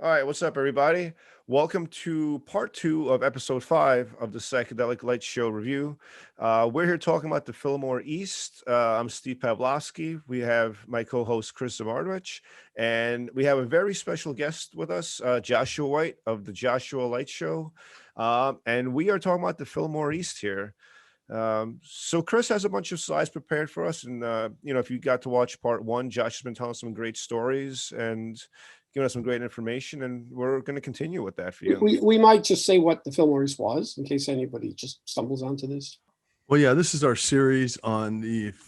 All right, what's up, everybody? Welcome to part two of episode 5 of the Psychedelic Light Show review. We're here talking about the Fillmore East. I'm Steve Pavlovsky. We have my co-host Chris Zamardovich, and we have a very special guest with us, Joshua White of the Joshua Light Show. And we are talking about the Fillmore East here. So Chris has a bunch of slides prepared for us, and if you got to watch part 1, Josh has been telling some great stories and giving us some great information, and we're going to continue with that for you. We might just say what the Fillmore East was in case anybody just stumbles onto this. Well, yeah, this is our series on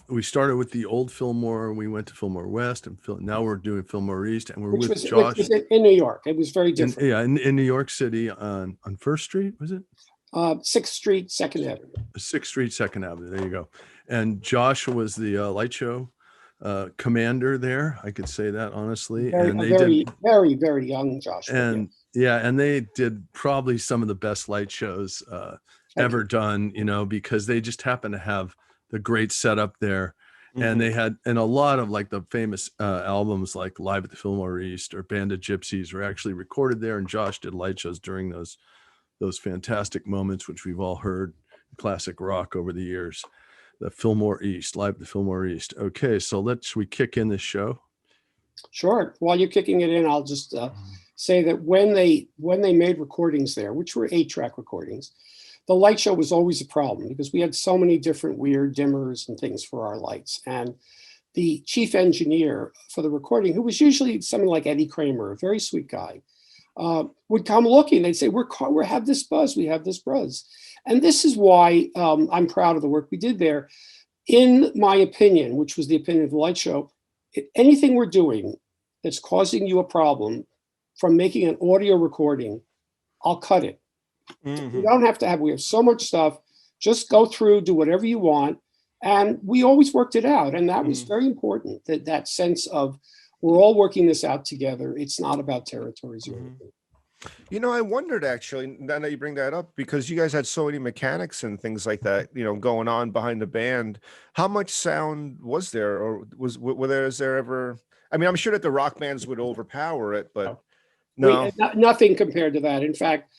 we started with the old Fillmore, we went to Fillmore West, and now we're doing Fillmore East, and we're with Josh. Which was in New York. It was very different. In New York City on First Street, was it? 6th Street, 2nd Avenue. 6th Street, 2nd Avenue. There you go. And Josh was the light show commander there. I could say that honestly. Very young Josh. And and they did probably some of the best light shows ever done, because they just happened to have the great setup there. Mm-hmm. And they had, and a lot of like the famous albums like Live at the Fillmore East or Band of Gypsies were actually recorded there. And Josh did light shows during those fantastic moments, which we've all heard classic rock over the years. The Fillmore East, Live at the Fillmore East. Okay, so should we kick in this show? Sure. While you're kicking it in, I'll just say that when they made recordings there, which were 8-track recordings, the light show was always a problem because we had so many different weird dimmers and things for our lights. And the chief engineer for the recording, who was usually someone like Eddie Kramer, a very sweet guy, would come looking. They'd say, we have this buzz, we have this buzz. And this is why I'm proud of the work we did there. In my opinion, which was the opinion of the light show, anything we're doing that's causing you a problem from making an audio recording, I'll cut it. Mm-hmm. We don't have to we have so much stuff. Just go through, do whatever you want. And we always worked it out. And that was very important, that sense of we're all working this out together. It's not about territories or anything. I wondered actually, now that you bring that up, because you guys had so many mechanics and things like that, going on behind the band. How much sound was there, or is there ever? I mean, I'm sure that the rock bands would overpower it, but no, nothing compared to that. In fact,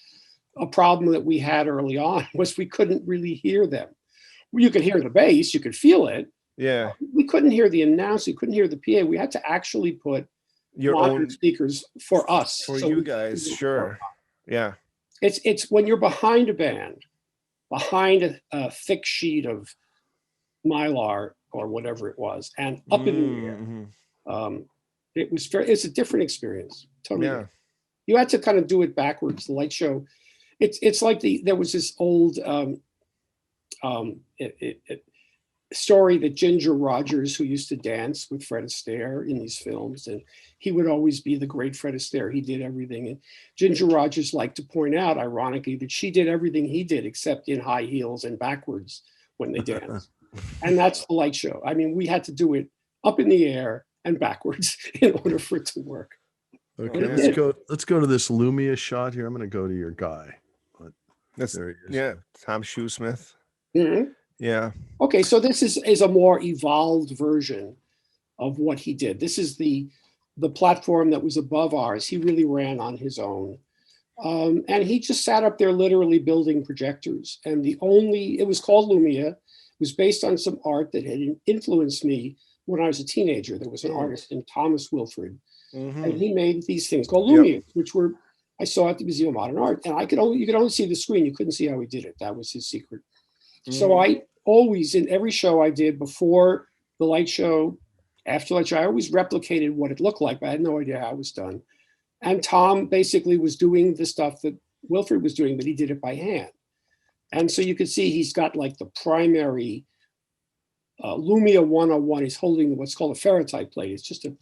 a problem that we had early on was we couldn't really hear them. You could hear the bass, you could feel it. Yeah, we couldn't hear the announcer, you couldn't hear the PA. We had to actually put your own speakers for us, you guys. Sure. Yeah. It's when you're behind a band, behind a thick sheet of Mylar or whatever it was, and up in the air. It's a different experience. Totally. Yeah. You had to kind of do it backwards. The light show. It's like there was this old story that Ginger Rogers, who used to dance with Fred Astaire in these films, and he would always be the great Fred Astaire. He did everything. And Ginger Rogers liked to point out, ironically, that she did everything he did except in high heels and backwards when they danced. And that's the light show. I mean, we had to do it up in the air and backwards in order for it to work. Okay, let's go to this Lumia shot here. I'm going to go to your guy. There he is. Yeah, Tom Shoesmith. Mm-hmm. Yeah. Okay, so this is a more evolved version of what he did. This is the platform that was above ours. He really ran on his own. And he just sat up there literally building projectors. And it was called Lumia. It was based on some art that had influenced me when I was a teenager. There was an artist named Thomas Wilfred. Mm-hmm. And he made these things called Lumia, which I saw at the Museum of Modern Art. And you could only see the screen. You couldn't see how he did it. That was his secret. So I always, in every show I did before the light show, after the light show, I always replicated what it looked like, but I had no idea how it was done. And Tom basically was doing the stuff that Wilfred was doing, but he did it by hand. And so you can see he's got like the primary Lumia 101. He's holding what's called a ferrite plate. It's just a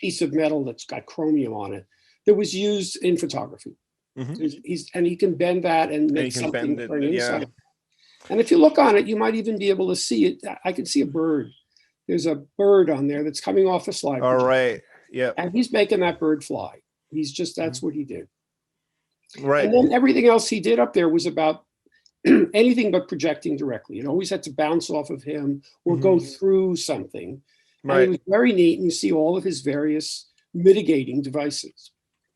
piece of metal that's got chromium on it that was used in photography. Mm-hmm. And he can bend that and make something for an inside. And if you look on it, you might even be able to see it. I can see a bird. There's a bird on there that's coming off a slide. All right. Yeah. And he's making that bird fly. That's what he did. Right. And then everything else he did up there was about anything but projecting directly. It always had to bounce off of him or go through something. Right. And it was very neat. And you see all of his various mitigating devices.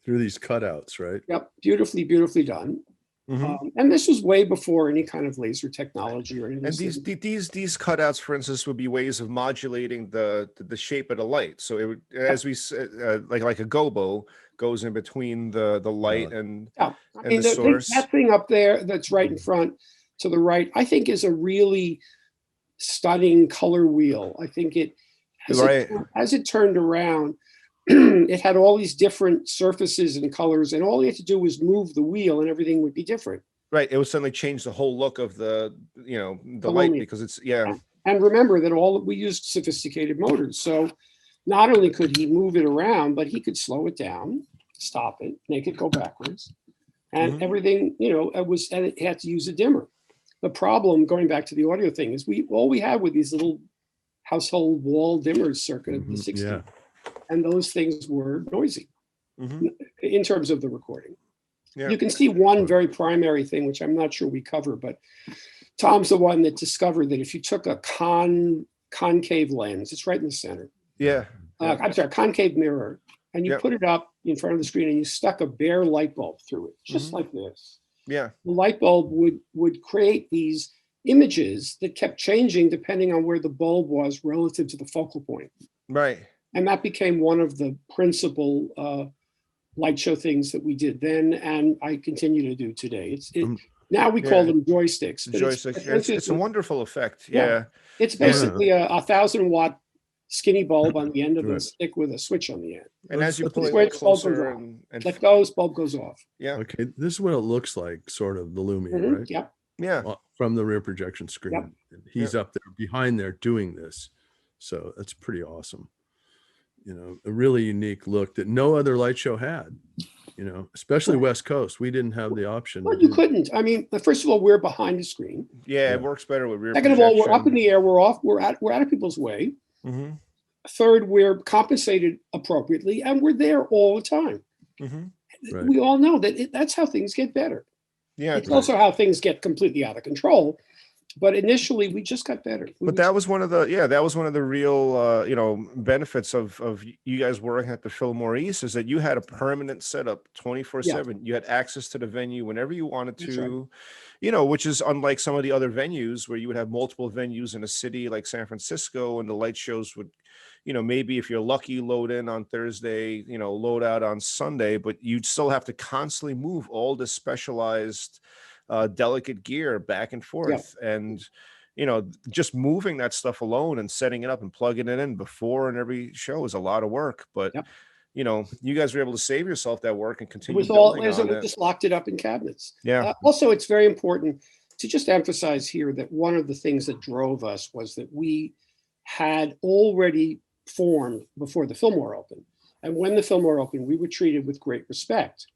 through these cutouts, right? Yep, beautifully, beautifully done. Mhm. And this was way before any kind of laser technology or any of And these these things. these cutouts, for instance, would be ways of modulating the shape of the light. So it would, as we said, like a gobo goes in between the light Yeah, I and mean, the source. that thing up there that's right in front to the right, I think is a really stunning color wheel. I think Right. as it turned around, it had all these different surfaces and colors, and all you had to do was move the wheel, and everything would be different. Right. It would suddenly change the whole look of the the light Lumia. because it's yeah. And remember that we used sophisticated motors, so not only could he move it around, but he could slow it down, stop it, make it go backwards, and Mhm. everything. And it had to use a dimmer. The problem, going back to the audio thing, is all we had were these little household wall dimmers circa the 60s. Yeah. And those things were noisy Mhm. in terms of the recording. Yeah. You can see one very primary thing, which I'm not sure we cover, but Tom's the one that discovered that if you took a concave lens, it's right in the center. Yeah. Yeah. I'm sorry, concave mirror, and you Yep. put it up in front of the screen and you stuck a bare light bulb through it, just Mhm. like this. Yeah. The light bulb would create these images that kept changing depending on where the bulb was relative to the focal point. Right. And that became one of the principal light show things that we did then, and I continue to do today. Now we call Yeah. them joysticks, The but joystick. Yeah, it's a wonderful effect. Yeah. Yeah. it's Yeah. basically a 1,000-watt skinny bulb on the end of a Right. stick with a switch on the end. And as you Let's- pull it where the bulb goes closer on. and Let goes, bulb goes off. yeah. Okay, this is what it looks like, sort of the Lumia, Mhm, right? Yep. Yeah. From the rear projection screen. And he's up there behind there doing this. So that's pretty awesome. A really unique look that no other light show had, especially West Coast. We didn't have the option. Well, you couldn't. I mean, first of all, we're behind the screen. Yeah, Yeah. it works better with rear Second of all, we're up in projection. the air. We're off. We're out of people's way. Mhm. Third, we're compensated appropriately, and we're there all the time. Mhm. Right. We all know that that's how things get better. Yeah. It's also how things get completely out of control. But initially, we just got better. But that was one of the real benefits of you guys working at the Fillmore East is that you had a permanent setup 24/7. You had access to the venue whenever you wanted That's to, which is unlike some of the other venues where you would have multiple venues in a city like San Francisco, and the light shows would, maybe if you're lucky, load in on Thursday, load out on Sunday, but you'd still have to constantly move all this specialized delicate gear back and forth. And just moving that stuff alone and setting it up and plugging it in before and every show is a lot of work, but you guys were able to save yourself that work and It continue was all, building on we it. just locked it up in cabinets. Yeah. Also, it's very important to just emphasize here that one of the things that drove us was that we had already formed before the Fillmore opened. And when the Fillmore opened, we were treated with great respect.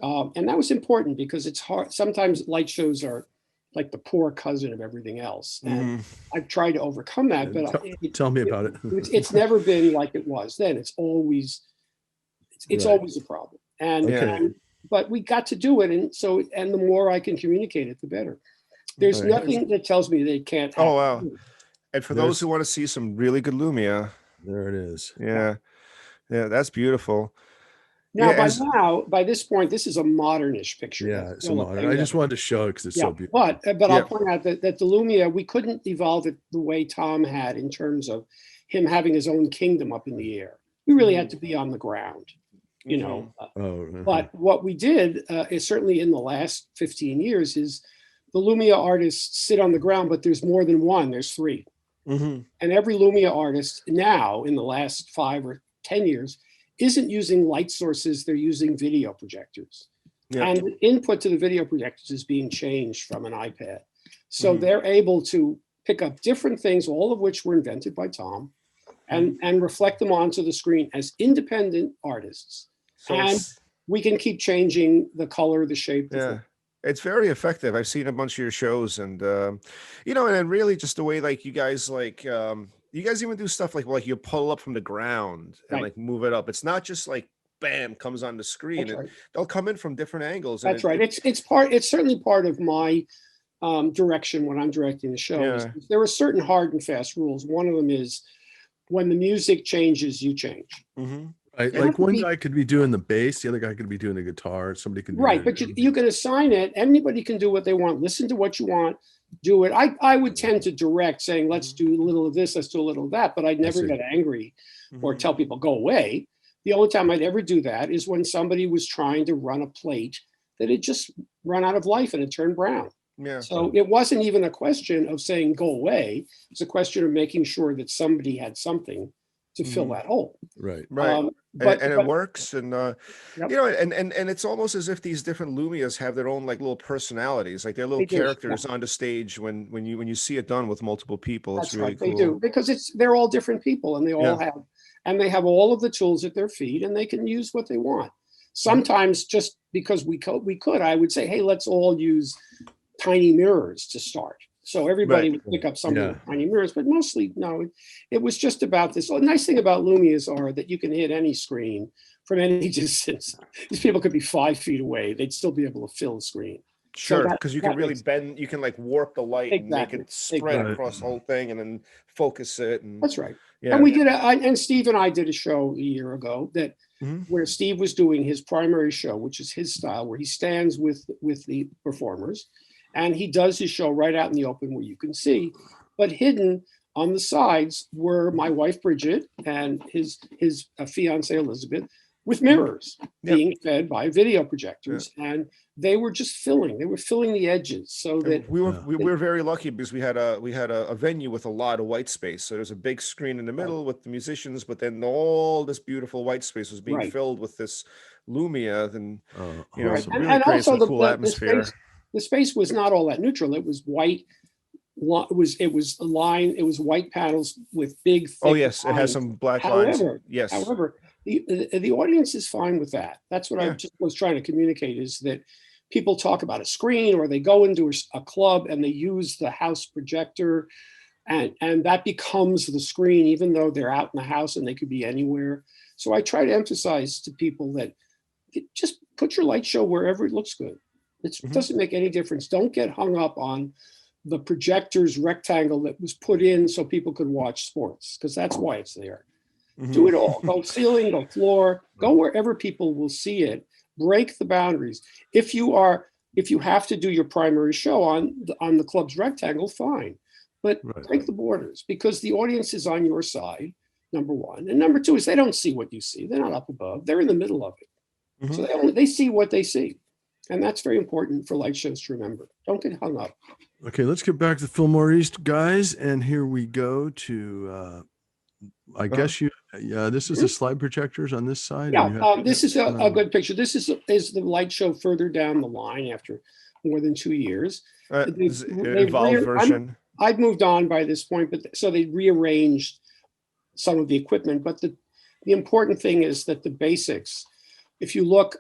And that was important because it's hard. Sometimes light shows are like the poor cousin of everything else. And I've tried to overcome that, but Tell me about it. it's never been like it was then. It's always Right. always a problem. But we got to do it. And the more I can communicate it, the better. There's Right. nothing that tells me they can't. Oh, wow. And for those There's- who want to see some really good Lumia, There it is. yeah, that's beautiful. Now, Yeah, by this point, this is a modernish picture. Yeah, That's it's a still modern. thing I just that- wanted to show it because it's yeah, so beautiful. but Yeah. I'll point out that the Lumia, we couldn't evolve it the way Tom had in terms of him having his own kingdom up in the air. We really had to be on the ground, Mhm. Oh, But what we did is certainly in the last 15 years is the Lumia artists sit on the ground, but there's more than one, there's three. Mhm. And every Lumia artist now in the last 5 or 10 years isn't using light sources, they're using video projectors. Yeah. And the input to the video projectors is being changed from an iPad. So Mhm. they're able to pick up different things, all of which were invented by Tom, and reflect them onto the screen as independent artists. So And it's- we can keep changing the color, the shape. yeah, it's very effective. I've seen a bunch of your shows, and and then really just the way like you guys you guys even do stuff like you pull up from the ground and Right. like move it up. It's not just like bam comes on the screen. That's right. They'll come in from different angles. And That's right. It's certainly part of my direction when I'm directing the show. Yeah. There are certain hard and fast rules. One of them is when the music changes, you change. Mhm. Right, It has like to one be- guy could be doing the bass, the other guy could be doing the guitar, somebody can do Right, the but you can assign it. Anybody can do what they want. Listen to what you want, do it. I would tend to direct, saying, let's do a little of this, let's do a little of that, but I'd never see. get angry or Mhm. tell people go away. The only time I'd ever do that is when somebody was trying to run a plate that had just run out of life and it turned brown. Yeah. So it wasn't even a question of saying go away. It's a question of making sure that somebody had something to fill Mhm. that hole. Right. Right. But And it works, and Yep. you know, and it's almost as if these different Lumias have their own like little personalities, like they're little They do, yeah. characters on the stage when you see it done with multiple people. It's That's really right, they cool. do, because they're all different people and they all have all of the tools at their feet and they can use what they want. Sometimes just because we could, I would say, hey, let's all use tiny mirrors to start. So everybody Right. would pick up some Yeah. of the tiny mirrors, but mostly, no, it was just about this. The nice thing about Lumias are that you can hit any screen from any distance. These people could be 5 feet away. They'd still be able to fill the screen. So Sure, that- because you can that really makes- bend, you can like warp the light and make Exactly, it spread exactly. across the whole thing and then focus it. And That's right. yeah. And we did, and Steve and I did a show a year ago that Mhm. where Steve was doing his primary show, which is his style, where he stands with the performers, and he does his show right out in the open where you can see, but hidden on the sides were my wife Bridget and his fiance Elizabeth with mirrors Yep. being fed by video projectors, and they were just filling. They were filling the edges so that And we were Yeah. we were very lucky because we had a venue with a lot of white space. So there's a big screen in the middle with the musicians, but then all this beautiful white space was being Right. filled with this Lumia, and you know, Right. so And, really and creates also a cool atmosphere. the space was not all that neutral. It was white. It was a line. It was white panels with big. Oh thick yes, it has lines. some black lines. However, Yes. the audience is fine with that. That's what I Yeah. just was trying to communicate is that people talk about a screen or they go into a club and they use the house projector and that becomes the screen, even though they're out in the house and they could be anywhere. So I try to emphasize to people that just put your light show wherever it looks good. It Mhm. doesn't make any difference. Don't get hung up on the projector's rectangle that was put in so people could watch sports, because that's why it's there. Mhm. Do it all. Go ceiling, go floor, go wherever people will see it. Break the boundaries. If you have to do your primary show on the club's rectangle, fine. But Right. break the borders because the audience is on your side, number one. And number two is they don't see what you see. They're not up above. They're in the middle of it. Mhm. So they see what they see. And that's very important for light shows to remember. Don't get hung up. Okay, let's get back to Fillmore East, guys, and here we go to. I guess this is the slide projectors on this side. and you Yeah, have- this is a good picture. This is the light show further down the line after more than 2 years. This is an They've evolved version. I've moved on by this point, but so they rearranged some of the equipment. But the important thing is that the basics, if you look,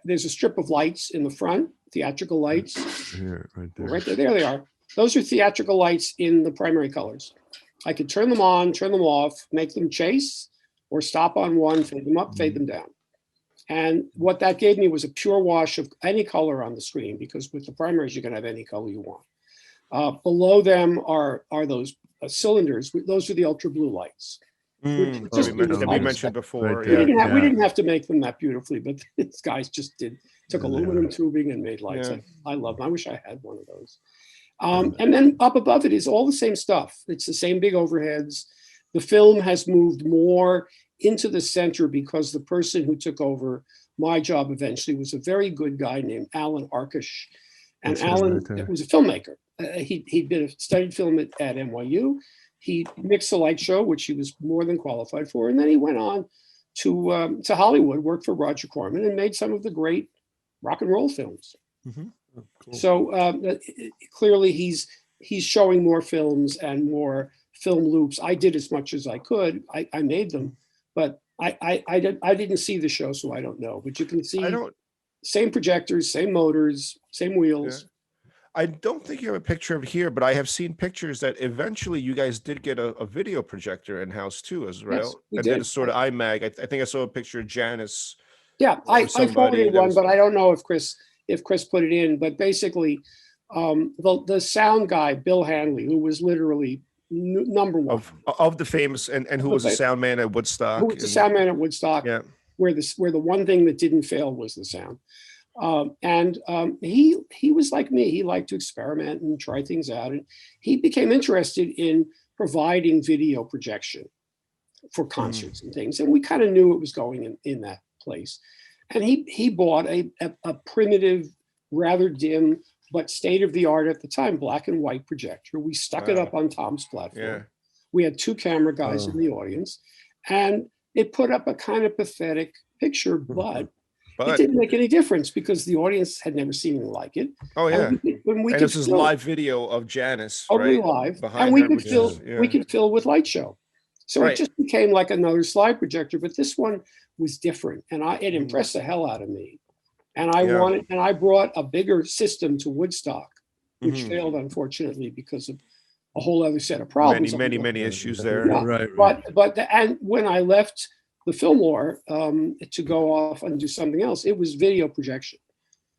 there's a strip of lights in the front, theatrical lights. Here, right there. Right there, there they are. Those are theatrical lights in the primary colors. I could turn them on, turn them off, make them chase, or stop on one, fade them up, fade them down. And what that gave me was a pure wash of any color on the screen, because with the primaries, you can have any color you want. Below them are those cylinders. Those are the ultra blue lights. Mm, just that we beautiful. mentioned before. Right We there. Yeah. we didn't have to make them that beautifully, but these guys just took Yeah, they aluminum are. tubing and made lights. Yeah. I love them. I wish I had one of those. And then up above it is all the same stuff. It's the same big overheads. The film has moved more into the center because the person who took over my job eventually was a very good guy named Alan Arkish. And That's him Alan right there. was a filmmaker. He'd studied film at NYU. He mixed a light show, which he was more than qualified for. And then he went on to Hollywood, worked for Roger Corman, and made some of the great rock and roll films. Oh, cool. So clearly he's showing more films and more film loops. I did as much as I could. I made them, but I didn't see the show, so I don't know. But you can see same projectors, same motors, same wheels. I don't think you have a picture of it here, but I have seen pictures that eventually you guys did get a video projector in house too, as well. Yes, we And did did. a sort of iMag. I think I saw a picture of Janice. Yeah, or I somebody forwarded that one, was- but I don't know if Chris put it in. But basically, the sound guy, Bill Hanley, who was literally number one. Of the famous, and who was the sound man at Woodstock? Who was the sound man at Woodstock? Yeah. Where the one thing that didn't fail was the sound. He was like me. He liked to experiment and try things out, and he became interested in providing video projection for concerts and things. And we kind of knew it was going in that place. And he bought a primitive, rather dim, but state of the art at the time, black and white projector. We stuck it up on Tom's platform. Yeah. We had 2 camera guys in the audience, and it put up a kind of pathetic picture, but it didn't make any difference because the audience had never seen anything like it. Oh yeah. And this is live video of Janice, totally right? live, Behind and we her, could which fill is- yeah. we could fill with light show. So Right. it just became like another slide projector, but this one was different, and it impressed the hell out of me. And I brought a bigger system to Woodstock, which failed unfortunately because of a whole other set of problems. Many issues there. Yeah. Right. And when I left the Fillmore to go off and do something else, it was video projection,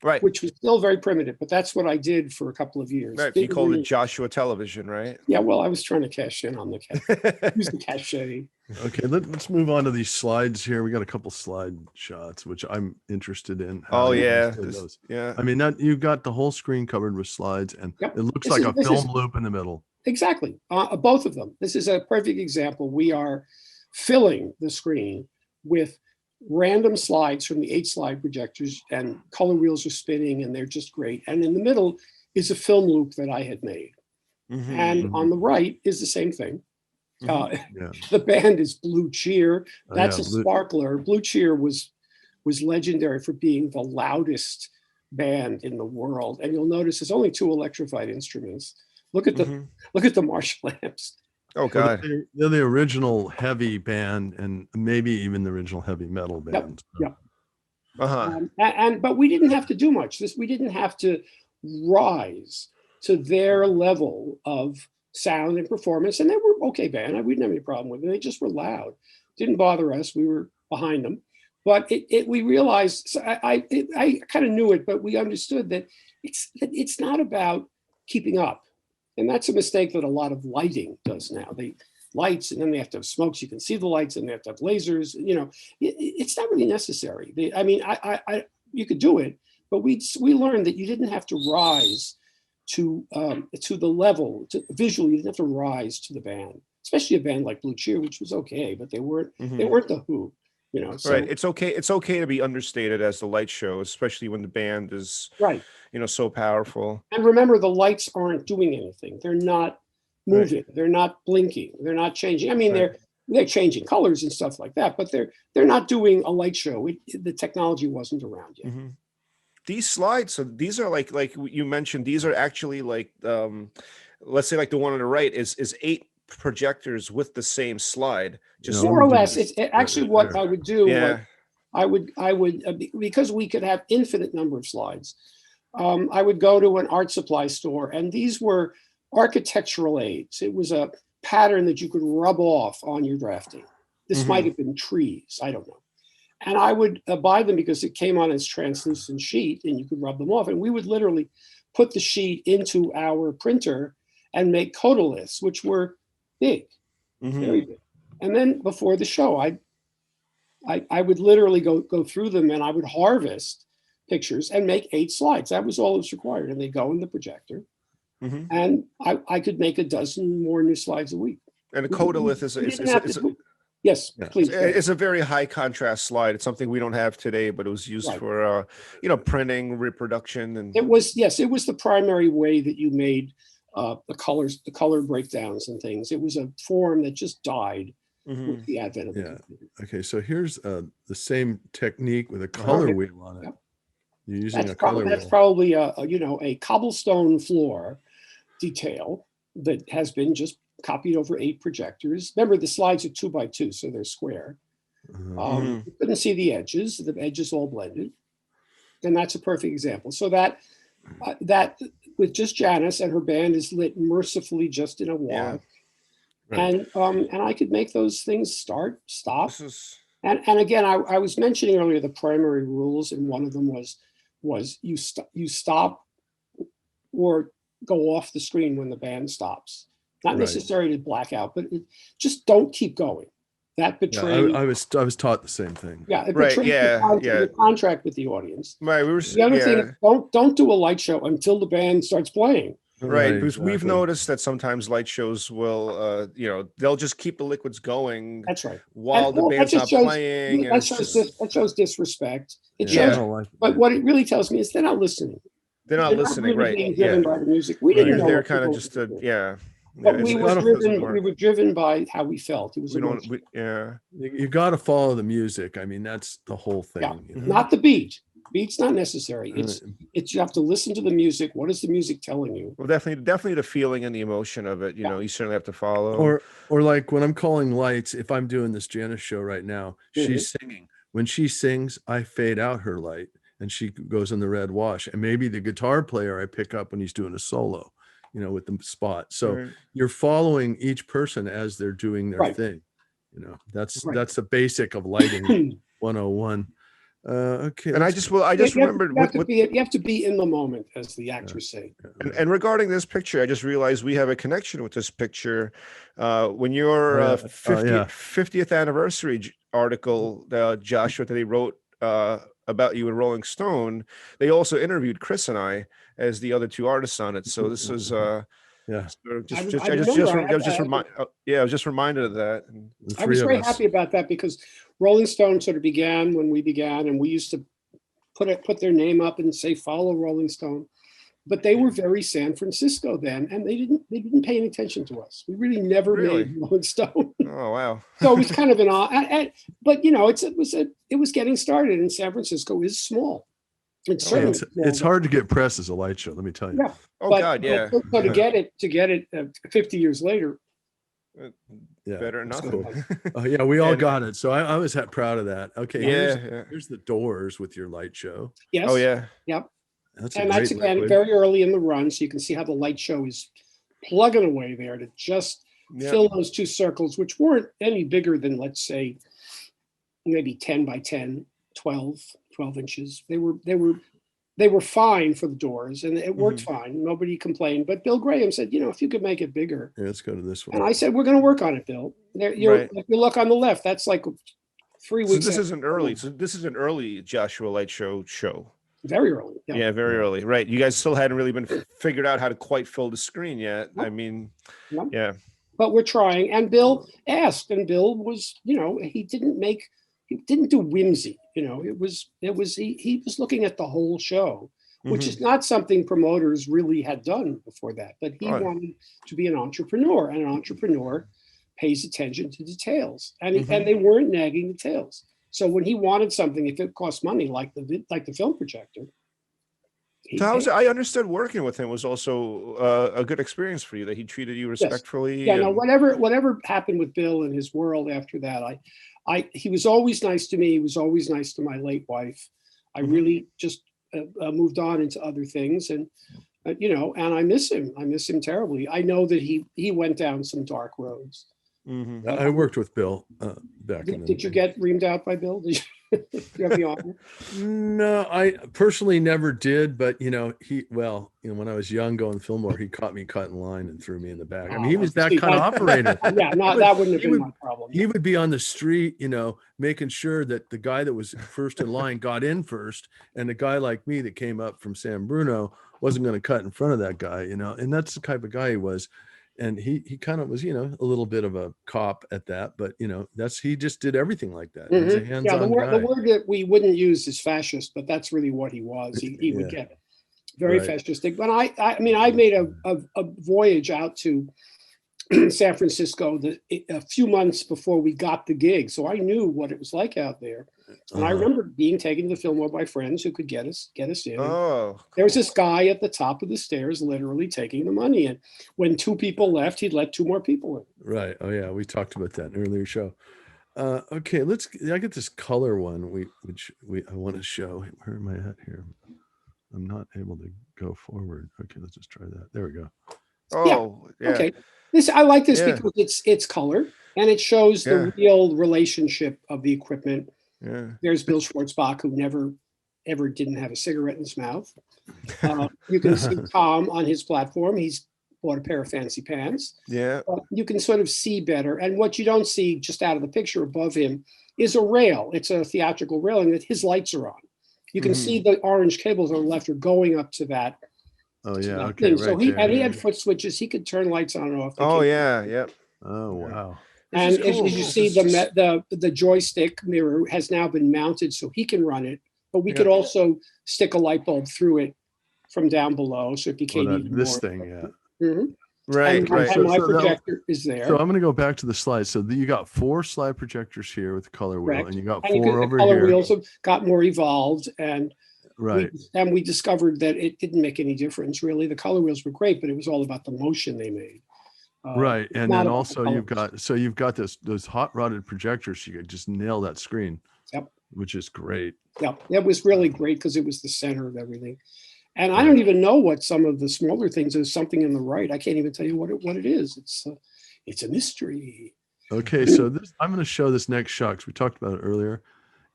Right. which was still very primitive, but that's what I did for a couple of years. Right. You called it Joshua Television, right? Yeah, well, I was trying to cash in on use the cachet. Okay, let's move on to these slides here. We got a couple slide shots, which I'm interested in. How Oh you yeah. did those. Yeah. I mean, you got the whole screen covered with slides, and Yep. it looks This like is- a film loop in the middle. Exactly. Both of them. This is a perfect example. We are filling the screen with random slides from the 8-slide projectors, and color wheels are spinning, and they're just great. And in the middle is a film loop that I had made. Mhm. And on the right is the same thing. Mhm. Yeah. The band is Blue Cheer. Oh, That's yeah, a Blue- sparkler. Blue Cheer was legendary for being the loudest band in the world. And you'll notice there's only 2 electrified instruments. Look at the Marshall amps. Oh Well, God. they're the original heavy band, and maybe even the original heavy metal band. Yep. Uh-huh. But we didn't have to do much. We didn't have to rise to their level of sound and performance. And they were okay band. We didn't have any problem with them. They just were loud. Didn't bother us. We were behind them. But we realized, so I kind of knew it, but we understood that it's not about keeping up. And that's a mistake that a lot of lighting does now. They lights, and then they have to have smokes. You can see the lights, and they have to have lasers. You know, it's not really necessary. You could do it, but we learned that you didn't have to rise to the level visually. You didn't have to rise to the band, especially a band like Blue Cheer, which was okay, but they weren't the Who. You know, so, Right. It's okay to be understated as the light show, especially when the band is right. so powerful. And remember, the lights aren't doing anything. They're not moving. They're not blinking. They're not changing. I mean, they're changing colors and stuff like that, but they're not doing a light show. The technology wasn't around yet. Mm-hmm. These slides, so these are like you mentioned, these are actually like let's say like the one on the right is 8 projectors with the same slide, just more or less. It's actually what I would do. Yeah. I would because we could have infinite number of slides. I would go to an art supply store, and these were architectural aids. It was a pattern that you could rub off on your drafting. This might have been trees, I don't know. And I would buy them because it came on as translucent sheet, and you could rub them off. And we would literally put the sheet into our printer and make codoliths, which were big, very big. And then before the show, I would literally go through them, and I would harvest pictures and make 8 slides. That was all that was required. And they go in the projector. And I could make a dozen more new slides a week. And a codolith yes, please. It's a very high contrast slide. It's something we don't have today, but it was used for printing, reproduction, and it was the primary way that you made the color breakdowns and things. It was a form that just died with the advent of the computer. Okay, so here's the same technique with a color wheel on it. Yep. You're using That's probably a cobblestone floor detail that has been just copied over 8 projectors. Remember, the slides are 2 by 2, so they're square. You couldn't see the edges all blended. And that's a perfect example. So that with just Janice, and her band is lit mercifully just in a wall. Right. And I could make those things start, stop. And again, I was mentioning earlier the primary rules, and one of them was you stop or go off the screen when the band stops. Not Right. necessarily to black out, but just don't keep going. That Yeah, betrays, I was taught the same thing. yeah, it Right, betrays yeah, your contract with the audience. Right. The other thing is don't do a light show until the band starts playing. Right, because we've exactly. noticed that sometimes light shows will, they'll just keep the liquids going That's right. while And, the well, that band's just not shows playing, and that it's shows just that shows disrespect. It Yeah, I shows, don't like it. but what it really tells me is they're not listening. they're not They're listening, really right? being Yeah, driven by the music. We didn't Right. know they're what kind of people just were doing. yeah. But It's- we it were doesn't driven. work. We were driven by how we felt. It was We don't. emotional. Yeah. You got to follow the music. I mean, that's the whole thing. Yeah. you know? Not the beat. Beat's not necessary. Uh, It's you have to listen to the music. What is the music telling you? Well, definitely the feeling and the emotion of it. You certainly have to follow. or like when I'm calling lights, if I'm doing this Janice show right now, she's singing. When she sings, I fade out her light and she goes in the red wash. And maybe the guitar player I pick up when he's doing a solo, with the spot. So Right. you're following each person as they're doing their Right. thing. That's Right. that's the basic of lighting 101. Okay. And I just remembered you have to be in the moment, as the actors say. And regarding this picture, I just realized we have a connection with this picture. When your Oh, yeah. 50th anniversary article, Joshua, that they wrote about you in Rolling Stone, they also interviewed Chris and I as the other two artists on it. So this is yeah. I was just reminded of that. And The I three was of very us. happy about that because Rolling Stone sort of began when we began, and we used to put their name up and say follow Rolling Stone. But they were very San Francisco then, and they didn't pay any attention to us. We really never Really? made Rolling Stone. Oh wow. So it was kind of an odd, but it was getting started, and San Francisco is small. It's Oh, yeah. certainly It's small, hard to get press as a light show. Let me tell you. Yeah. Oh but- God, yeah. So to get it 50 years later, Yeah. Better than That's nothing. cool. Oh yeah, we all And- got it. So I was proud of that. Okay. Yeah. Here's the Doors with your light show. yes. Oh yeah. That's a And that's great again liquid. very early in the run, so you can see how the light show is plugging away there to just Yeah. fill those two circles, which weren't any bigger than, let's say, maybe 10 by 10, 12 inches. They were fine for the Doors, and it worked fine. Nobody complained. But Bill Graham said, if you could make it bigger. Yeah, let's go to this one. And I said, we're going to work on it, Bill. If you look on the left, that's like 3 So weeks. this after- isn't early. So this is an early Joshua Light Show. Very early. Yeah, very early. Right. You guys still hadn't really been figured out how to quite fill the screen yet. No. I mean, No. yeah. But we're trying. And Bill asked, and Bill was, he didn't do whimsy. He was looking at the whole show, which is not something promoters really had done before that. But he Right. wanted to be an entrepreneur, and an entrepreneur pays attention to details, and they weren't nagging details. So when he wanted something, if it cost money, like the film projector. he So paid. I understood working with him was also a good experience for you, that he treated you respectfully. Yeah, no, and- whatever happened with Bill and his world after that, he was always nice to me. He was always nice to my late wife. I really just moved on into other things, and and I miss him. I miss him terribly. I know that he went down some dark roads. Mhm. I worked with Bill back in the Did you get reamed out by Bill? Did you have the honor? No, I personally never did, but when I was young going to Fillmore, he caught me cutting line and threw me in the back. I mean, he was that See, kind of operator. Yeah, no, that wouldn't have he been would- my problem. He would be on the street, making sure that the guy that was first in line got in first, and the guy like me that came up from San Bruno wasn't going to cut in front of that guy, and that's the type of guy he was. And he kind of was, a little bit of a cop at that, but he just did everything like that. He's a Mhm. hands-on Yeah, the guy. word that we wouldn't use is fascist, but that's really what he was. He would get very Right. fascistic. But I mean, I made a voyage out to San Francisco a few months before we got the gig, so I knew what it was like out there. And I Uh-huh. remember being taken to the Fillmore by friends who could get us in. Oh, There was this guy at the top of the stairs literally taking the money. And when 2 people left, he'd let 2 more people in. Right. Oh yeah, we talked about that in an earlier show. Okay, I get this color one which I want to show. Where am I at here? I'm not able to go forward. Okay, let's just try that. There we go. oh, yeah. Okay. I like this Yeah. because it's color and it shows Yeah. the real relationship of the equipment. Yeah. There's Bill Schwartzbach, who never ever didn't have a cigarette in his mouth. You can see Tom on his platform. He's bought a pair of fancy pants. Yeah. You can sort of see better. And what you don't see just out of the picture above him is a rail. It's a theatrical railing that his lights are on. You can see the orange cables on the left are going up to that. Oh to yeah. that Okay. thing. Right So he there. had foot switches. He could turn lights on and off. They Oh came- yeah. Yep. Oh wow. And This is cool. as you This see, is just- the joystick mirror has now been mounted so he can run it. But we Yeah. could also stick a light bulb through it from down below, so it Oh, became that, even this more. thing. Yeah. Mhm. Right. And, Right. and my So that- projector is there. So I'm going to go back to the slides. So you got 4 slide projectors here with the color wheel, Correct. and you got And you 4 could, the over color here. wheels have got more evolved, and Right. we discovered that it didn't make any difference really. The color wheels were great, but it was all about the motion they made. Right. And not then about also the you've got those hot rodded projectors. You could just nail that screen. Yep. Which is great. Yeah, it was really great because it was the center of everything. And I don't even know what some of the smaller things is. Something in the right. I can't even tell you what it is. It's a mystery. Okay. So I'm going to show this next shot because we talked about it earlier.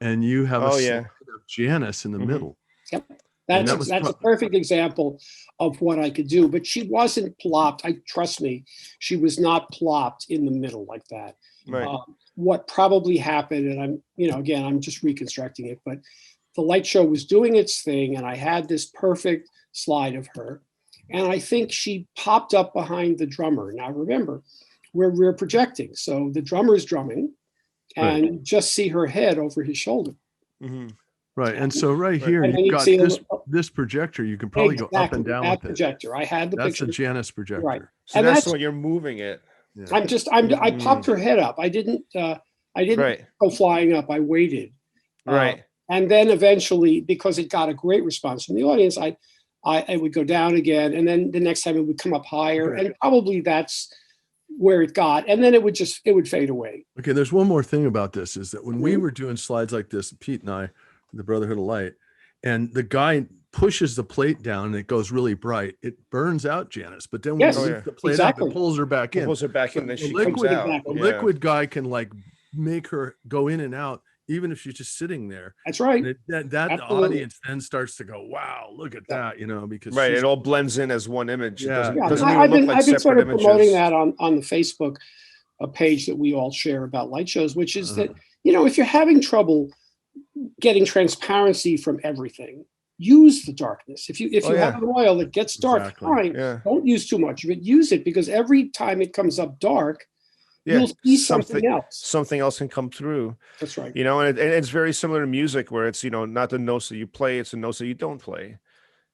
And you have Oh, a yeah. slide of Janice in the Mhm. middle. Yep. And That's that was a perfect example of what I could do. But she wasn't plopped. Trust me, she was not plopped in the middle like that. Right. What probably happened, and I'm just reconstructing it, but the light show was doing its thing, and I had this perfect slide of her, and I think she popped up behind the drummer. Now remember, we're projecting, so the drummer's drumming, and you just see her head over his shoulder. Mhm. Right. And so right here, And then you've you got see this projector. You can probably go up Exactly, and down that with it. projector. I had the That's picture. the Janus projector. Right. So And that's that's- when you're moving it. Yeah. I popped her head up. I didn't Right. go flying up. I waited. Right. And then eventually, because it got a great response from the audience, I would go down again, and then the next time it would come up higher, Okay. and probably that's where it got, and then it would fade away. Okay, there's one more thing about this is that when we Mhm. were doing slides like this, Pete and I, the Brotherhood of Light, and the guy pushes the plate down and it goes really bright, it burns out Janice. But then when Yes, he Oh, lifts yeah. the plate exactly. up, it pulls her back in. Pulls her back in, then The she liquid- comes out. exactly. The Yeah. liquid guy can like make her go in and out, even if she's just sitting there. That's right. And that Absolutely. audience then starts to go, wow, look at Yeah. that, because Right. she's- It all blends in as one image. It Yeah. doesn't, Yeah, doesn't I- even I've look been like I've been separate sort of images. promoting that on the Facebook page that we all share about light shows, which is that if you're having trouble getting transparency from everything, use the darkness. If you Oh, have an oil that gets dark, Exactly. fine. Yeah. Don't use too much of it. Use it because every time it comes up dark, Yeah. you'll see something else. Something else can come through. That's right. And it's very similar to music where it's, not the notes that you play, it's the notes that you don't play.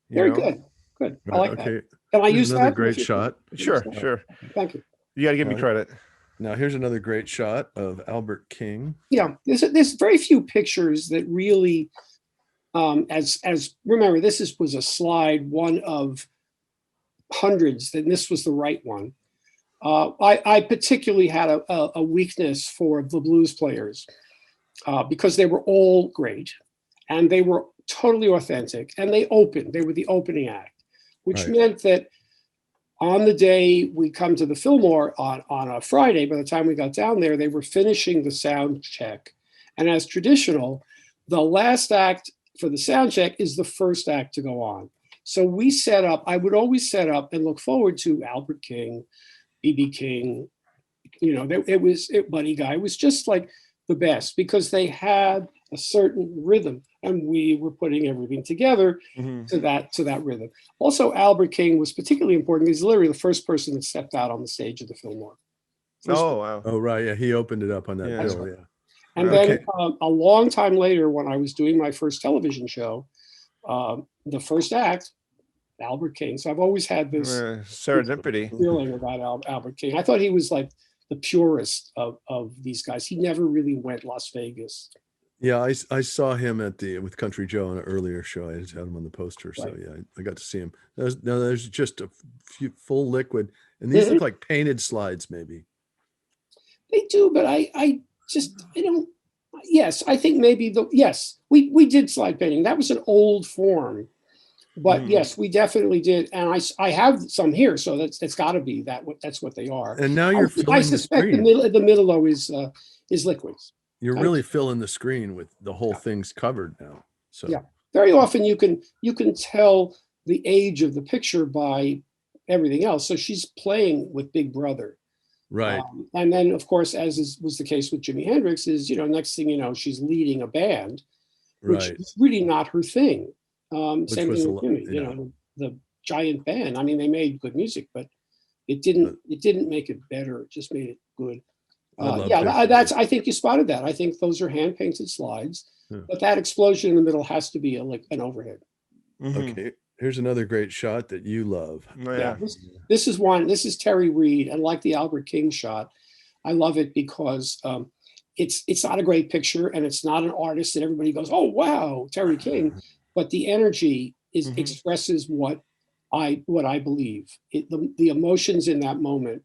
you Very know? good. Good. I Right, like that. okay. Can I Here's use another that? great shot. Sure. Sure. Thank you. You got to give me Right. credit. Now here's another great shot of Albert King. Yeah, there's very few pictures that really, as remember, was a slide, one of hundreds, and this was the right one. I particularly had a weakness for the blues players because they were all great and they were totally authentic, and they were the opening act, which Right. meant that on the day we come to the Fillmore on a Friday, by the time we got down there, they were finishing the sound check. And as traditional, the last act for the sound check is the first act to go on. So I would always set up and look forward to Albert King, B.B. King, Buddy Guy was just like the best because they had a certain rhythm and we were putting everything together Mhm. to that rhythm. Also, Albert King was particularly important. He's literally the first person that stepped out on the stage of the Fillmore. First- Oh, wow. Oh, right. Yeah. He opened it up on that Yeah. bill. Yeah. And okay. then a long time later, when I was doing my first television show, the first act, Albert King. So I've always had this Serendipity. feeling about Albert King. I thought he was like the purest of these guys. He never really went Las Vegas. Yeah, I saw him with Country Joe on an earlier show. I just had him on the poster, so Right. yeah, I got to see him. There's just a few full liquid, and these look like painted slides, maybe. They do, but I don't. Yes, I think maybe we did slide painting. That was an old form, but Mhm. yes, we definitely did. And I have some here, so it's got to be that's what they are. And now you're I filling the suspect screen. the middle though is liquids. You're really filling the screen with the whole thing's covered now. So Yeah. Very often you can tell the age of the picture by everything else. So she's playing with Big Brother. Right. And then, of course, was the case with Jimi Hendrix, is, next thing you know, she's leading a band, which Right. is really not her thing. Same was thing with Jimmy, yeah. The giant band. I mean, they made good music, but it didn't make it better. It just made it good. I love Yeah, pictures. I think you spotted that. I think those are hand painted slides, Yeah. but that explosion in the middle has to be like an overhead. Mhm. Okay, here's another great shot that you love. Oh, Yeah, yeah. this is one. This is Terry Reid, and like the Albert King shot, I love it because it's not a great picture, and it's not an artist that everybody goes, "Oh wow, Terry King," but the energy Mhm. expresses what I believe. The emotions in that moment.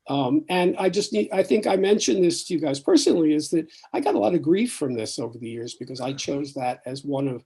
And I think I mentioned this to you guys personally, is that I got a lot of grief from this over the years because I chose that as one of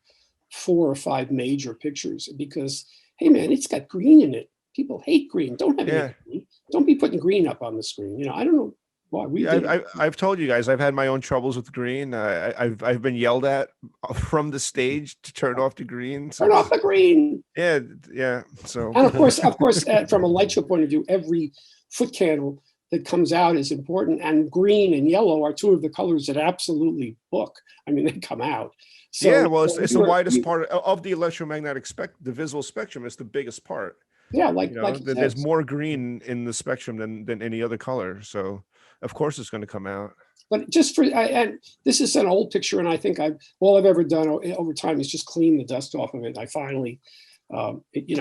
4 or 5 major pictures because, hey man, it's got green in it. People hate green. Don't have Yeah. any green. Don't be putting green up on the screen. I don't know why we Yeah, did. I've told you guys I've had my own troubles with green. I've been yelled at from the stage to turn off the green. So Turn off the green. yeah. So And of course, from a light show point of view, every foot candle that comes out is important. And green and yellow are 2 of the colors that absolutely book. I mean, they come out. So yeah, well, it's the widest we- part of the electromagnetic the visual spectrum. It's the biggest part. Yeah, like you There's said. more green in the spectrum than any other color. So of course it's going to come out. But just and this is an old picture, and I think all I've ever done over time is just clean the dust off of it. I finally,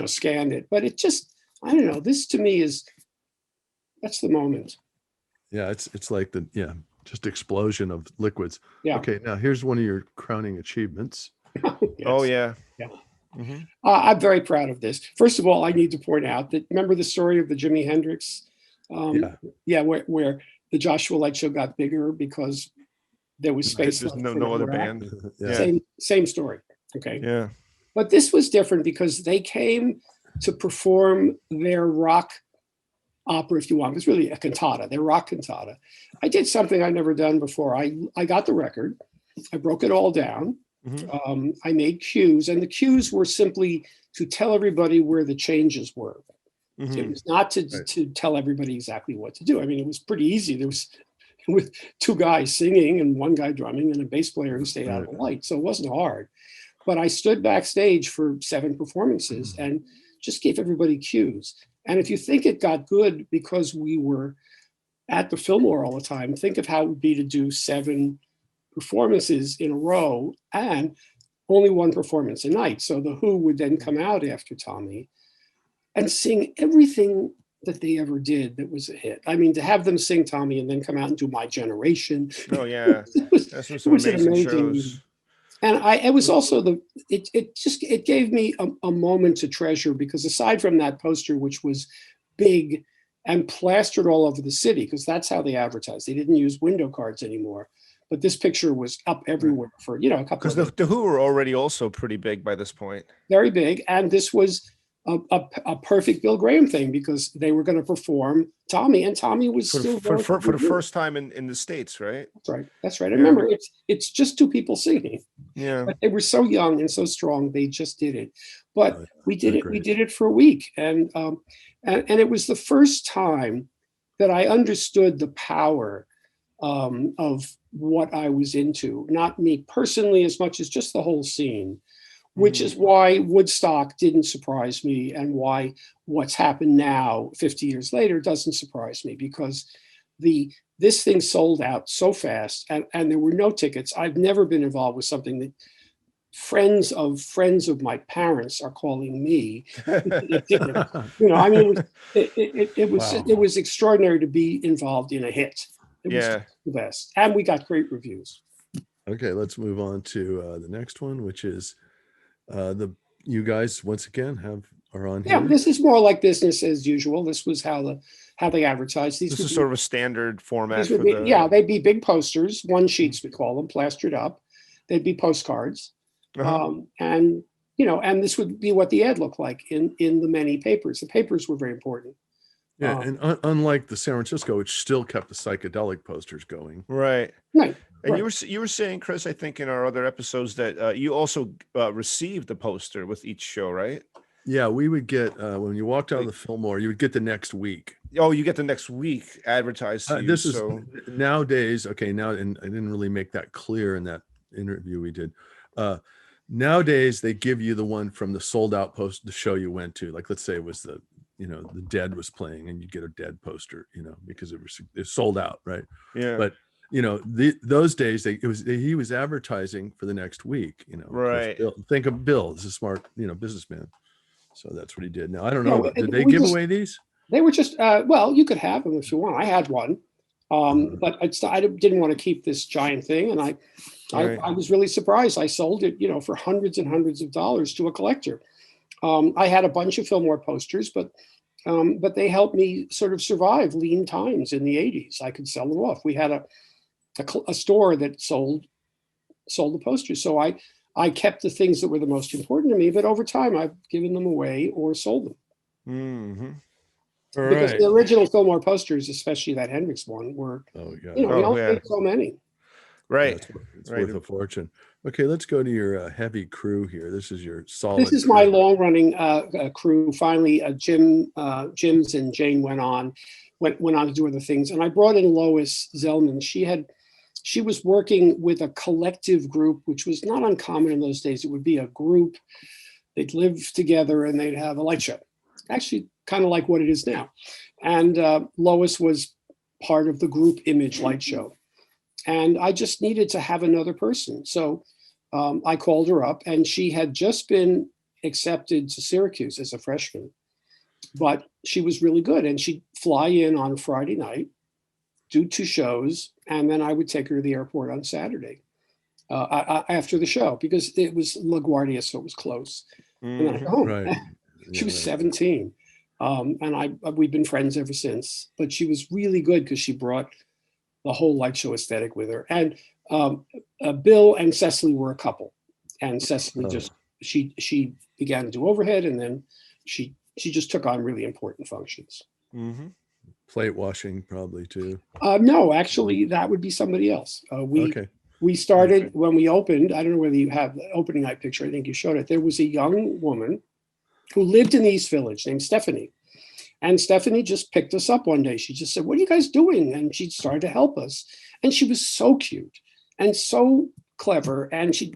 scanned it. But it just, I don't know. This to me that's the moment. Yeah, it's like just explosion of liquids. Yeah. Okay, now here's one of your crowning achievements. Oh Yes. yeah. Yeah. Mhm. I'm very proud of this. First of all, I need to point out that, remember the story of the Jimi Hendrix? Where the Joshua Light Show got bigger because there was space There's left no for other another act. band. Yeah. Same story. Okay. Yeah. But this was different because they came to perform their rock opera, if you want. It was really a cantata, their rock cantata. I did something I'd never done before. I got the record, I broke it all down. Mhm. I made cues, and the cues were simply to tell everybody where the changes were. It Mhm. was not to tell everybody exactly what to do. I mean, it was pretty easy. There was with 2 guys singing and 1 guy drumming and a bass player who stayed out of the light. So it wasn't hard. But I stood backstage for 7 performances and just gave everybody cues. And if you think it got good because we were at the Fillmore all the time, think of how it would be to do 7 performances in a row and only 1 performance a night. So the Who would then come out after Tommy and sing everything that they ever did that was a hit. I mean, to have them sing Tommy and then come out and do My Generation. Oh yeah. That's some was an amazing amazing shows. And it was also it gave me a moment to treasure, because aside from that poster, which was big and plastered all over the city, because that's how they advertised. They didn't use window cards anymore. But this picture was up everywhere for a couple Because of the Who were already also pretty big by this point. very big, and this was a perfect Bill Graham thing, because they were going to perform Tommy, and Tommy was For still the first time in the States, right? That's right. Yeah. And remember, it's just 2 people singing. Yeah. But they were so young and so strong, they just did it. But Right. we did They're it. We great. did it for a week, and it was the first time that I understood the power of what I was into. Not me personally as much as just the whole scene, which is why Woodstock didn't surprise me, and why what's happened now, 50 years later, doesn't surprise me, because this thing sold out so fast, and there were no tickets. I've never been involved with something that friends of my parents are calling me. I mean, Wow. it was extraordinary to be involved in a hit. It was Yeah. the best, and we got great reviews. Okay, let's move on to the next one, which is you guys once again are on Yeah, here. this is more like business as usual. This was how they advertised. This is sort of a standard format these for would be, the. they'd be big posters, 1 sheets we call them, plastered up. They'd be postcards, and and this would be what the ad looked like in the many papers. The papers were very important. Yeah, and unlike the San Francisco, which still kept the psychedelic posters going. Right. Right. And right. you were saying, Chris, I think in our other episodes that you also received the poster with each show, right? Yeah, we would get when you walked out of the Fillmore, you would get the next week. Oh, you get the next week advertised to you. This is So nowadays. Okay, now, and I didn't really make that clear in that interview we did. Nowadays, they give you the one from the sold out post, the show you went to. Like, let's say it was the Dead was playing, and you get a Dead poster, because it's sold out, right? yeah, But those days he was advertising for the next week. Of course, Right. think of Bill as a smart businessman, so that's what he did. Now I don't No, know. Did they we give just- away these? They were just well, you could have them if you want. I had one, but I didn't want to keep this giant thing, and Right. I was really surprised. I sold it, for hundreds and hundreds of dollars to a collector. I had a bunch of Fillmore posters, but they helped me sort of survive lean times in the 80s. I could sell them off. We had a store that sold the posters, so I kept the things that were the most important to me. But over time, I've given them away or sold them. Mm-hmm. All Because right. the original Fillmore posters, especially that Hendrix one, were Oh yeah. we Oh, only yeah. made so many. Right. It's Right. worth a fortune. Okay, let's go to your heavy crew here. This is your solid. This is my crew. long-running crew. Finally, Jim's and Jane went on to do other things, and I brought in Lois Zellman. She was working with a collective group, which was not uncommon in those days. It would be a group. They'd live together and they'd have a light show. Actually, kind of like what it is now. And Lois was part of the group Image Light Show. And I just needed to have another person. So I called her up, and she had just been accepted to Syracuse as a freshman. But she was really good. And she'd fly in on Friday night, do 2 shows, and then I would take her to the airport on Saturday after the show, because it was LaGuardia, so it was close. And then I go home. Right. She was right. 17. And we've been friends ever since. But she was really good because she brought the whole light show aesthetic with her. And Bill and Cecily were a couple. And Cecily just she began to do overhead, and then she just took on really important functions. Mm-hmm. Plate washing probably too. No, actually, that would be somebody else. Okay. We started Okay. when we opened. I don't know whether you have the opening night picture. I think you showed it. There was a young woman who lived in the East Village named Stephanie. And Stephanie just picked us up one day. She just said, "What are you guys doing?" And she started to help us. And she was so cute and so clever. And she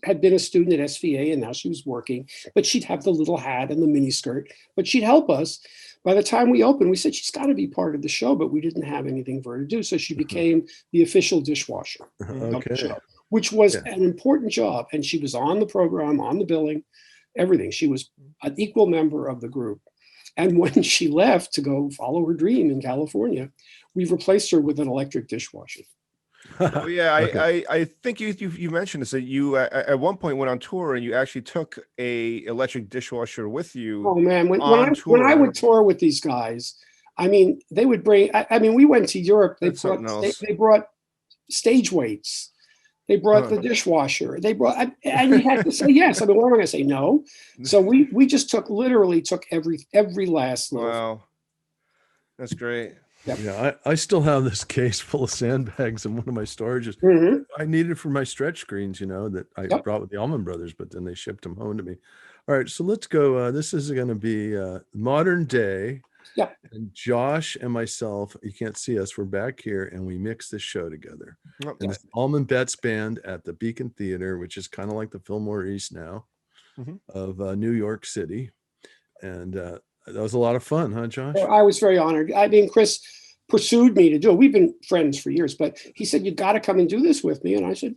had been a student at SVA, and now she was working. But she'd have the little hat and the mini skirt. But she'd help us. By the time we opened, we said, she's got to be part of the show, but we didn't have anything for her to do. So she became the official dishwasher of the Okay. show, which was Yeah. an important job. And she was on the program, on the billing, everything. She was an equal member of the group. And when she left to go follow her dream in California, we replaced her with an electric dishwasher. Oh yeah, Okay. I think you mentioned this, that you at one point went on tour and you actually took a electric dishwasher with you. Oh man, when on I would tour. tour with these guys, I mean, they would bring. I mean, we went to Europe. That's something else. They brought stage weights. They brought Huh. the dishwasher. They brought, and you had to say yes. I mean, what am I going to say? No. So we just literally took every last little. Wow, that's great. Yeah, I still have this case full of sandbags in one of my storages. Mhm. I needed for my stretch screens, that I Yep. brought with the Allman Brothers, but then they shipped them home to me. All right, so let's go. This is going to be modern day. Yep. And Josh and myself, you can't see us, we're back here, and we mix this show together. Oh, And it's Allman Betts Band at the Beacon Theater, which is kind of like the Fillmore East now Mhm. of New York City. And that was a lot of fun, huh, Josh? I was very honored. I mean, Chris pursued me to do it. We've been friends for years, but he said, "You got to come and do this with me." And I said,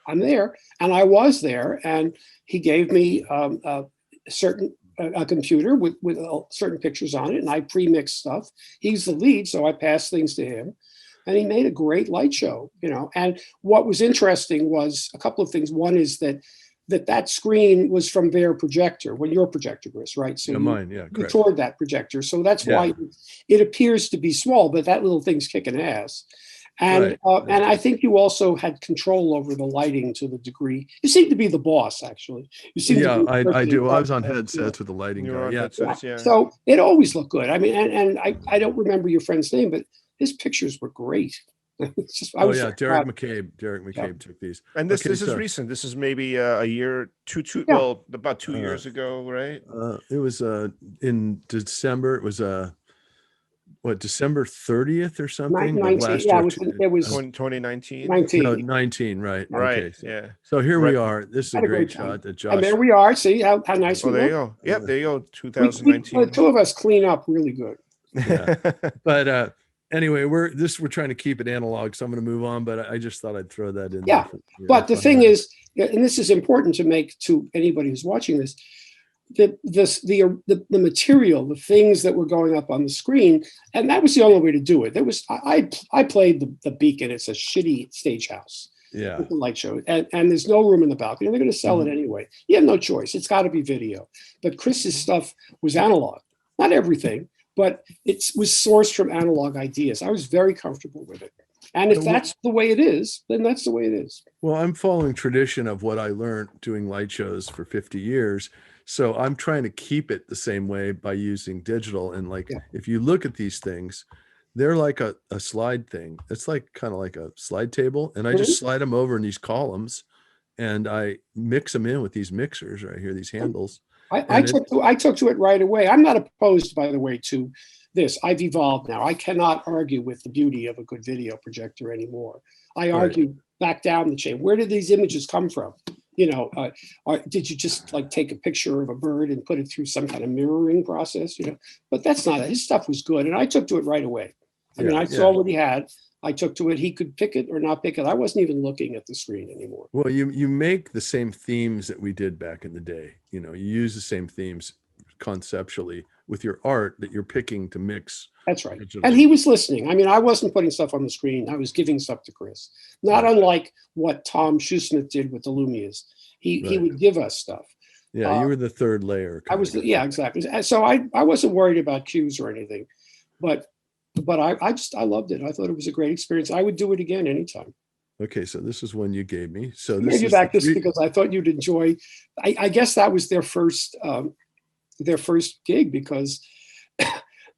"I'm there." And I was there. And he gave me a computer with certain pictures on it. And I pre-mixed stuff. He's the lead, so I passed things to him. And he made a great light show, And what was interesting was a couple of things. One is that screen was from their projector, your projector, Chris, right? So Yeah, mine, yeah, you correct. toured that projector. So that's Yeah. why it appears to be small, but that little thing's kicking ass. And Right. and I think you also had control over the lighting to the degree. You seem to be the boss, actually. You seem Yeah, to be the I person do. who I was on does that. headsets with the lighting You're guy. on Yeah. headsets, yeah. So it always looked good. I mean, and I don't remember your friend's name, but his pictures were great. It's just, Oh yeah, so proud. Derek McCabe took these. And this Okay, this is so recent. This is maybe a year, Yeah. well, about 2 years uh, ago, right? it was in December. It was what, December 30th or something of 19, last yeah, year. it was 2019. No, 19. 19, right? Right. Okay, Yeah. so here Right. we are. This is a Had a great great time. shot that And Josh. there we are. See how nice Oh, we there you look? go. Yep, there you go. The 2019. two of us clean up really good. Yeah. But anyway, we're trying to keep it analog, so I'm going to move on. But I just thought I'd throw that in there. Yeah. For But the fun thing of it. is, and this is important to make to anybody who's watching this, the material, the things that were going up on the screen, and that was the only way to do it. There was I played the Beacon. It's a shitty stage house. Yeah. With the light show, and there's no room in the balcony. They're going to sell it anyway. You have no choice. It's got to be video. But Chris's stuff was analog, not everything, but it was sourced from analog ideas. I was very comfortable with it. And if that's the way it is, then that's the way it is. Well, I'm following tradition of what I learned doing light shows for 50 years. So I'm trying to keep it the same way by using digital. And like, Yeah. if you look at these things, they're like a slide thing. It's like kind of like a slide table. And I just slide them over in these columns and I mix them in with these mixers right here, these handles. I took to it right away. I'm not opposed, by the way, to this. I've evolved now. I cannot argue with the beauty of a good video projector anymore. I argue back down the chain. Where did these images come from? You know, did you just like take a picture of a bird and put it through some kind of mirroring process? You know, but that's not it. His stuff was good, and I took to it right away. I mean, I saw what he had. I took to it. He could pick it or not pick it. I wasn't even looking at the screen anymore. Well, you make the same themes that we did back in the day. You know, you use the same themes conceptually with your art that you're picking to mix. That's right. And he was listening. I mean, I wasn't putting stuff on the screen. I was giving stuff to Chris. Not unlike what Tom Shoesmith did with the Lumias. He would give us stuff. Yeah, you were the third layer. I was, yeah, exactly. So I wasn't worried about cues or anything, but I loved it. I thought it was a great experience. I would do it again anytime. Okay, so this is one you gave me. So I this gave you is back this because I thought you'd enjoy. I guess that was their first gig because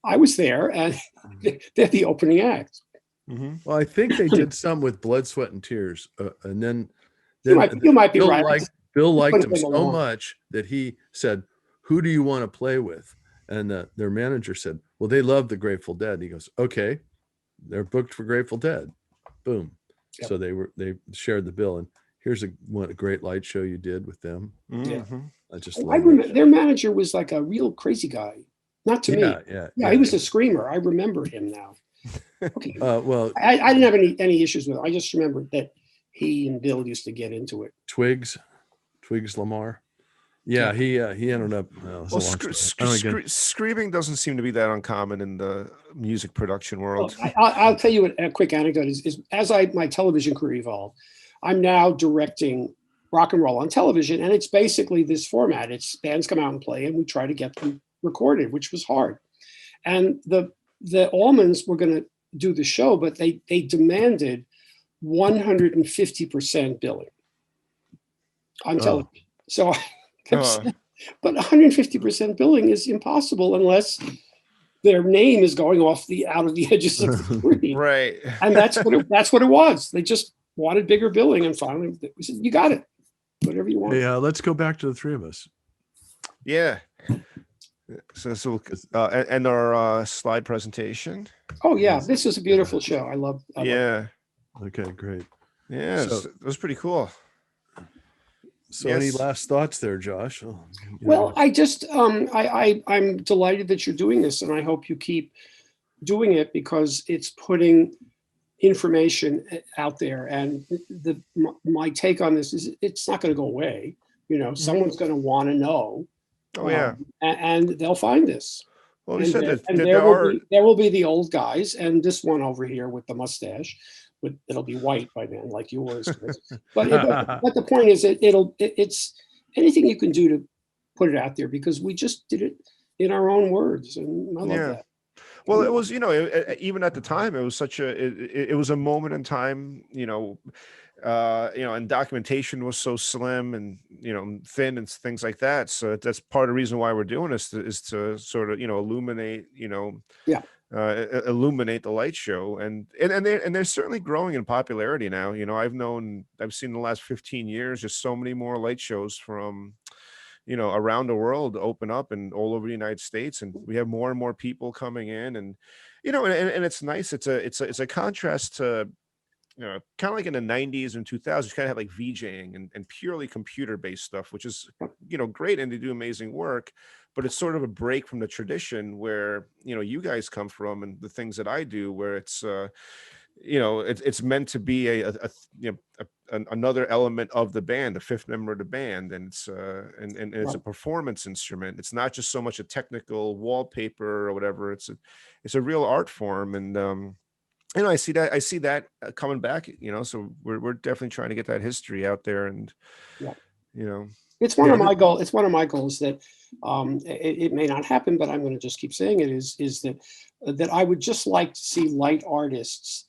I was there and they're the opening act. Well, I think they did some with Blood, Sweat, and Tears, and then you might be right. Bill liked him so much that he said, "Who do you want to play with?" And their manager said, "Well, they love the Grateful Dead." And he goes, "Okay, they're booked for Grateful Dead." Boom. Yep. So they shared the bill. And here's a great light show you did with them. Yeah. I just remember their manager was like a real crazy guy. Not to me. Yeah, he was a screamer. I remember him now. Okay. Well, I didn't have any issues with him. I just remember that he and Bill used to get into it. Twigs Lamar. Yeah, he ended up. Well, screaming doesn't seem to be that uncommon in the music production world. Well, I'll tell you a quick anecdote. Is as my television career evolved, I'm now directing rock and roll on television, and it's basically this format. It's bands come out and play, and we try to get them recorded, which was hard. And the Allmans were going to do the show, but they demanded 150% billing on television. So I kept saying, but 150% billing is impossible unless their name is going out of the edges of the screen. Right. And that's what it was. They just wanted bigger billing, and finally we said, "You got it. Whatever you want." Yeah, let's go back to the three of us. Yeah. So and our slide presentation. Oh yeah, this is a beautiful show. I love. Okay, great. Yeah, so, it was pretty cool. So any last thoughts there, Josh? Well, I just I'm delighted that you're doing this, and I hope you keep doing it because it's putting information out there. And my take on this is it's not going to go away. You know, someone's going to want to know. Oh yeah, and they'll find this. Well, we said that there will be the old guys, and this one over here with the mustache. It'll be white by then, like yours. but the point is, it's anything you can do to put it out there because we just did it in our own words, and I love that. Well, it was, even at the time, it was such it was a moment in time, and documentation was so slim and, thin and things like that. So that's part of the reason why we're doing this is to sort of, illuminate, illuminate the light show, and they're certainly growing in popularity now. I've seen the last 15 years just so many more light shows from around the world open up and all over the United States, and we have more and more people coming in, and and it's nice. It's a contrast to kind of like in the 90s and 2000s, kind of have like VJing and purely computer based stuff, which is, great. And they do amazing work, but it's sort of a break from the tradition where, you guys come from and the things that I do, where it's meant to be another element of the band, a fifth member of the band. And and it's a Right. performance instrument. It's not just so much a technical wallpaper or whatever. It's a real art form. And, I see that coming back, so we're definitely trying to get that history out there, and Yeah. you know, It's one Yeah, of my goals. It's one of my goals that it may not happen, but I'm going to just keep saying it is that I would just like to see light artists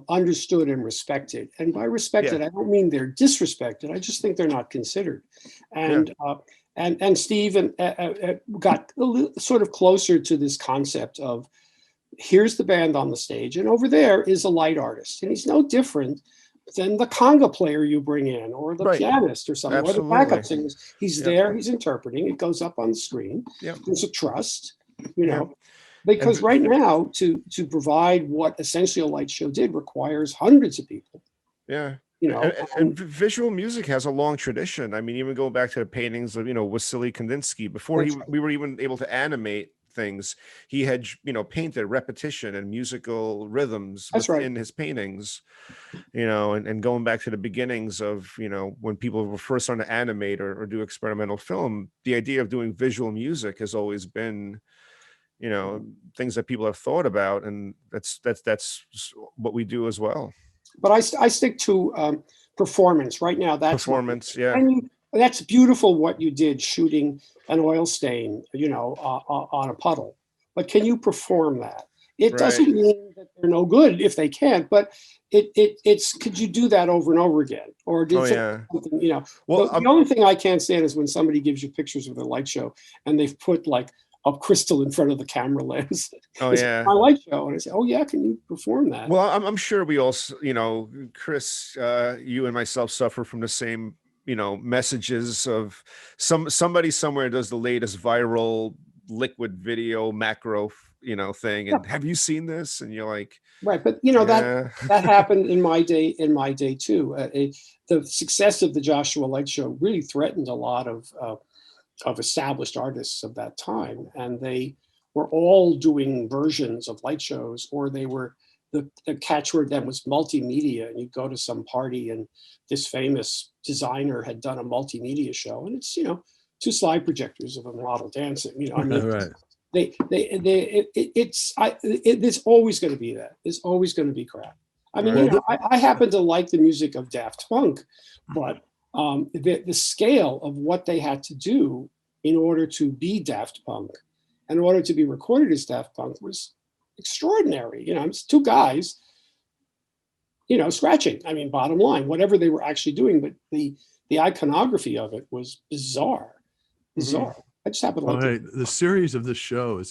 understood and respected. And by yeah, respected, I don't mean they're disrespected. I just think they're not considered. yeah, And Steve got sort of closer to this concept of here's the band on the stage, and over there is a light artist, and he's no different than the conga player you bring in, or the right, pianist, or something, or the backup absolutely, singers. He's yeah, there, he's interpreting, it goes up on the screen. yeah, There's a trust, you yeah, know, and because right now to provide what essentially a light show did requires hundreds of people, yeah. you And, know. visual music has a long tradition. I mean, even going back to the paintings of Wassily Kandinsky, before That's right. we were even able to animate things, he had painted repetition and musical rhythms That's right. within his paintings. And going back to the beginnings of, when people were first starting to animate or do experimental film, the idea of doing visual music has always been, things that people have thought about. And that's just what we do as well. But I stick to performance right now. That's my, Performance. Yeah. and that's beautiful what you did shooting an oil stain, on a puddle. But can you perform that? It Right. doesn't mean that they're no good if they can't, but it's could you do that over and over again, or Oh did yeah. something, Well, the only thing I can't stand is when somebody gives you pictures of their light show and they've put like a crystal in front of the camera lens. oh It's yeah. my light show, and I say, oh yeah, can you perform that? Well, I'm sure we all, Chris, you and myself suffer from the same, messages of somebody somewhere does the latest viral liquid video macro, thing. Yeah, And have you seen this? And you're like, right, but yeah, that happened in my day. In my day too, the success of the Joshua Light Show really threatened a lot of established artists of that time, and they were all doing versions of light shows, or they were the catchword then was multimedia, and you go to some party and this famous designer had done a multimedia show, and it's two slide projectors of a model dancing. I mean, right. there's always going to be that. There's always going to be crap. I mean, right, I happen to like the music of Daft Punk, but the scale of what they had to do in order to be Daft Punk, in order to be recorded as Daft Punk, was extraordinary. It's two guys, scratching. I mean, bottom line, whatever they were actually doing, but the iconography of it was bizarre, mhm, bizarre. I just happen to Well, like hey, it. the series of this show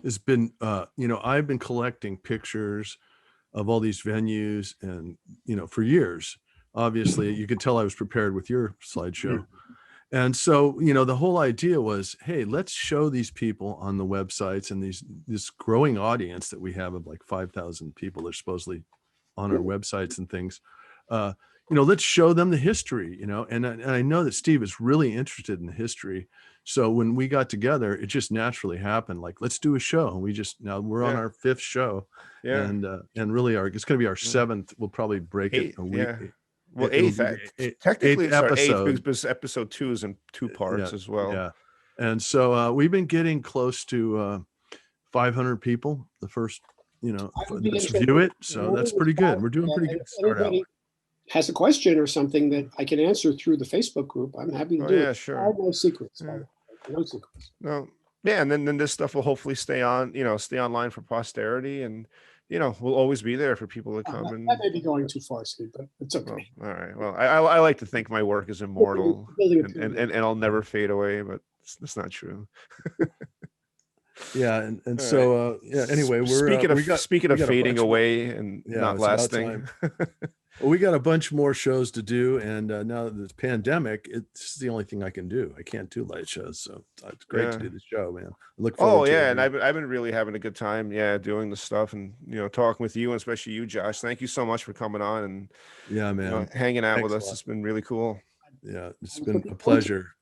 has been, I've been collecting pictures of all these venues and, for years. Obviously, you could tell I was prepared with your slideshow. And so, the whole idea was, hey, let's show these people on the websites and this growing audience that we have of like 5,000 people that are supposedly on our websites and things. Uh, let's show them the history, and I know that Steve is really interested in the history. So when we got together, it just naturally happened. Like, let's do a show. And now we're on yeah, our fifth show, yeah, and really it's going to be our yeah. seventh. We'll probably break it Eight, a week. yeah. Well, It'll eighth. be the Technically, eighth it's our eighth episode. because episode 2 is in 2 Yeah, parts as well. yeah. And so we've been getting close to 500 people the first, I would be let's interested view it. in So learning that's pretty good. about, We're doing pretty and good if to start out. anybody has a question or something that I can answer through the Facebook group, I'm happy to Oh do yeah, it. I sure. have no secrets, by Yeah. the way. No secrets. No, yeah, and then this stuff will hopefully stay online for posterity, and we'll always be there for people to come That and. may be going too far, Steve, but it's Well, okay. all right. Well, I like to think my work is immortal, Building a and pyramid. I'll never fade away, but it's not true. Yeah, and All right. so yeah. Anyway, Speaking of we got speaking we of got a fading bunch more. away and Yeah, not it's about lasting. time. Well, we got a bunch more shows to do, and now that the pandemic, it's the only thing I can do. I can't do light shows, so it's great to Yeah. do the show, man. I look Oh forward to yeah, it. and I've been really having a good time, yeah, doing the stuff and talking with you and especially you, Josh. Thank you so much for coming on and Yeah, man. hanging out with Thanks a us. lot. It's been really cool. Yeah, it's I'm been looking a forward to pleasure.